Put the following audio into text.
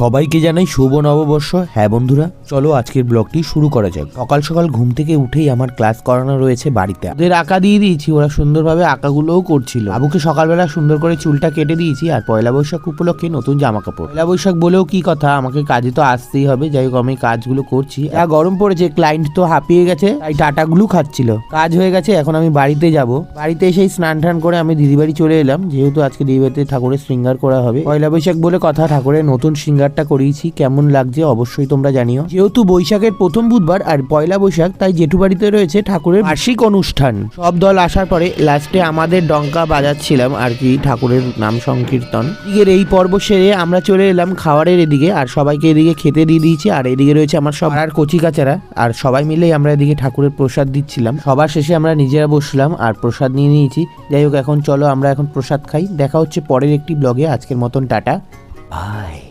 সবাইকে জানাই শুভ নববর্ষ। হ্যাঁ বন্ধুরা, চলো আজকের ব্লগটি শুরু করা যাক। সকাল সকাল ঘুম থেকে উঠেই আমার ক্লাস করানো রয়েছে বাড়িতে। ওদের আঁকা দিয়ে দিয়েছি, ওরা সুন্দরভাবে আঁকাগুলোও করছিল। আবুকে সকালবেলা সুন্দর করে চুলটা কেটে দিয়েছি, আর পয়লা বৈশাখ উপলক্ষে নতুন জামা কাপড়। পয়লা বৈশাখ বলেও কি কথা, আমাকে কাজে তো আসতেই হবে। যাই হোক, আমি কাজগুলো করছি। গরম পড়েছে, ক্লায়েন্ট তো হাঁপিয়ে গেছে, তাই টাটাগুলো খাচ্ছিল। কাজ হয়ে গেছে, এখন আমি বাড়িতে যাব। বাড়িতে এসেই স্নান টান করে আমি দিদিবাড়ি চলে এলাম, যেহেতু আজকে দিদিবাড়িতে ঠাকুরের শৃঙ্গার করা হবে। পয়লা বৈশাখ বলে কথা, ঠাকুরের নতুন শৃঙ্গারটা করিয়েছি। কেমন লাগছে অবশ্যই তোমরা জানিও। যেহেতু বৈশাখের প্রথম বুধবার আর পয়লা বৈশাখ, তাই জেঠু বাড়িতে রয়েছে ঠাকুরের বার্ষিক অনুষ্ঠান। সব দল আসার পরে লাস্টে আমাদের ডঙ্কা বাজাচ্ছিলাম আর কি, ঠাকুরের নাম সংকীর্তন। এদিকের এই পর্ব সেরে আমরা চলে এলাম খাবারের এদিকে, আর সবাইকে এদিকে খেতে দিয়ে দিয়েছি। আর এদিকে রয়েছে আমার সব আর কচি কাচারা, আর সবাই মিলেই আমরা এদিকে ঠাকুরের প্রসাদ দিচ্ছিলাম। সবার শেষে আমরা নিজেরা বসলাম আর প্রসাদ নিয়ে নিয়েছি। যাই হোক, এখন চলো আমরা এখন প্রসাদ খাই। দেখা হচ্ছে পরের একটি ব্লগে। আজকের মতন টাটা, বাই।